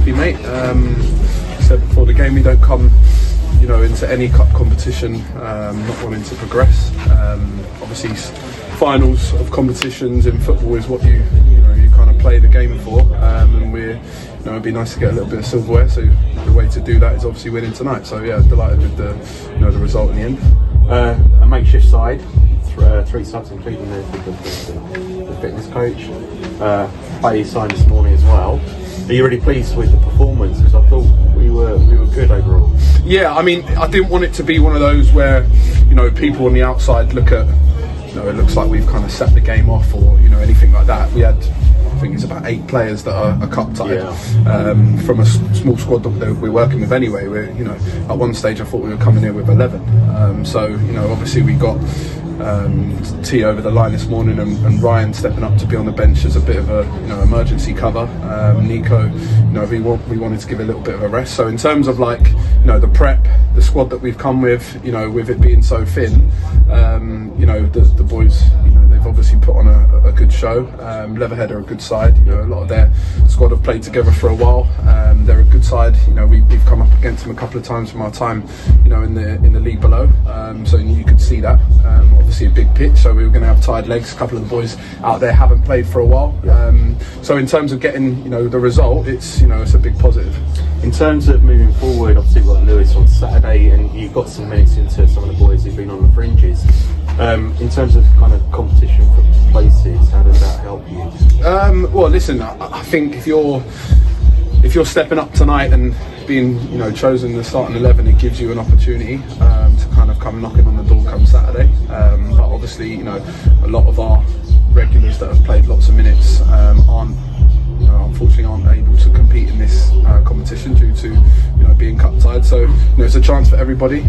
happy, mate. I said before the game, we don't come, into any cup competition not wanting to progress. Obviously, finals of competitions in football is what you kind of play the game for, and it'd be nice to get a little bit of silverware. So the way to do that is obviously winning tonight. So yeah, delighted with the result in the end. A makeshift side, 3 subs including the fitness coach. Players signed this morning as well. Are you really pleased with the performance? Because I thought we were good overall. Yeah, I mean, I didn't want it to be one of those where people on the outside look at it looks like we've kind of set the game off or anything like that. We had, I think it's about 8 players that are cup tied from a small squad that we're working with anyway. At one stage I thought we were coming in with 11. So obviously we got T over the line this morning and Ryan stepping up to be on the bench as a bit of a emergency cover. Nico, we wanted to give a little bit of a rest. So in terms of the prep, the squad that we've come with, with it being so thin, the boys, they've obviously put on a good show. Leatherhead are a good side. A lot of their squad have played together for a while. They're a good side. We've come up against them a couple of times from our time, in the league below. So you could see that. Obviously a big pitch, so we were going to have tired legs. A couple of the boys out there haven't played for a while. So in terms of getting the result, it's a big positive. In terms of moving forward, obviously we've got Lewis on Saturday, and you've got some minutes into some of the boys who've been on the fringes. In terms of kind of competition for places, how does that help you? Well, listen, I think if you're stepping up tonight and being chosen the starting 11, it gives you an opportunity to kind of come knocking on the door come Saturday. But obviously, a lot of our regulars that have played lots of minutes unfortunately aren't able to compete in this competition due to being cup tied. So it's a chance for everybody.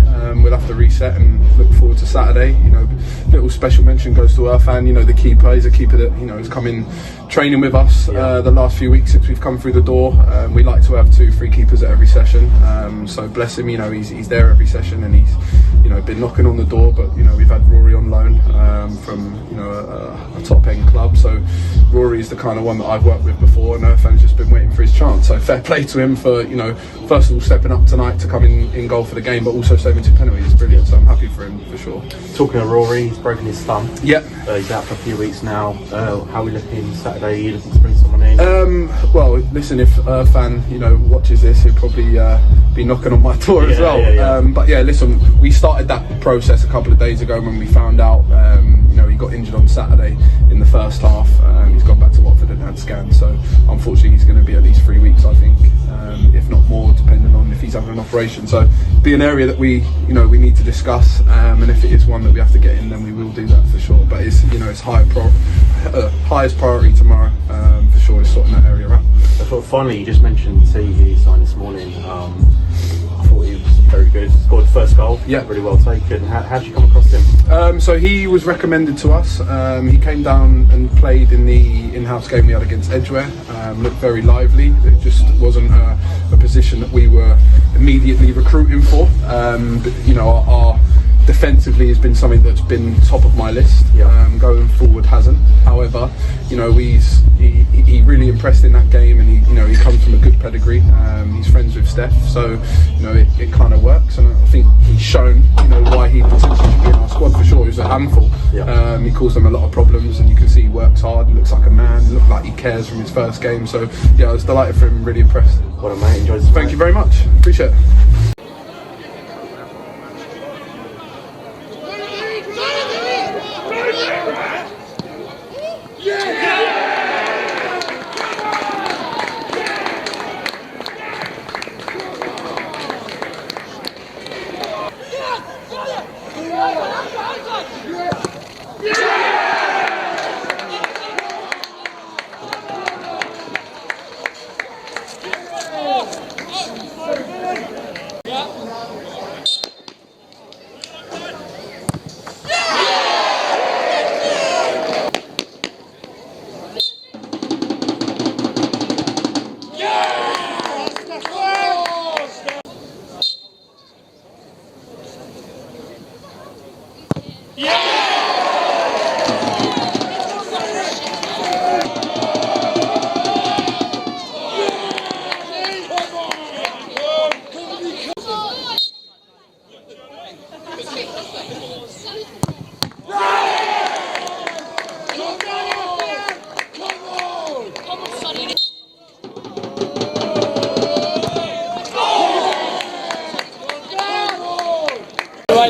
We'll have to reset and look forward to Saturday. Little special mention goes to Irfan, the keeper. He's a keeper that has come in training with us the last few weeks since we've come through the door. We like to have 2-3 keepers at every session. So bless him, he's there every session and he's been knocking on the door. But we've had Rory on loan from a top end club. So Rory's the kind of one that I've worked with before, and Irfan's just been waiting for his chance. So fair play to him for first of all stepping up tonight to come in goal for the game, but also saving 2 penalties. It's brilliant. So I'm happy for him for sure. Talking of Rory, he's broken his thumb. Yep. He's out for a few weeks now. How are we looking Saturday? Are you looking to bring someone in? Well, listen, if Irfan watches this, he'll probably be knocking on my door as well. Yeah. But yeah, listen, we started that process a couple of days ago when we found out he got injured on Saturday in the first half. He's gone back to Watford and had scans, so unfortunately he's going to be at least 3 weeks, I think, if not more, depending on if he's having an operation. So be an area that we need to discuss, and if it is one that we have to get in, then we will do that for sure. But it's it's highest priority tomorrow for sure is sorting that area out. So finally, you just mentioned TV signed this morning. I thought he was very good. Scored the first goal. Yeah, really well taken. How did you come across him? So he was recommended to us. He came down and played in the in-house game we had against Edgware. Looked very lively. It just wasn't a position that we were immediately recruiting for. But our defensively has been something that's been top of my list. Going forward hasn't. However, he really impressed in that game, and he comes from a good pedigree. He's friends with Steph, so it kind of works, and I think he's shown why he potentially should be in our squad for sure. He's a handful. He caused them a lot of problems, and you can see he works hard. He looks like a man. He looked like he cares from his first game. So yeah, I was delighted for him. Really impressed. What a mate. Enjoyed. Thank you very much. Appreciate it.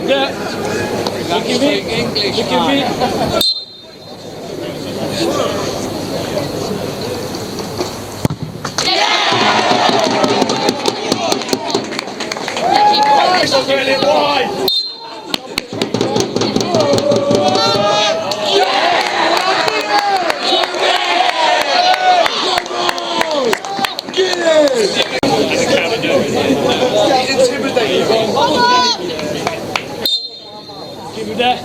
like that. Look at me. Look at me. He's intimidating. Give me that.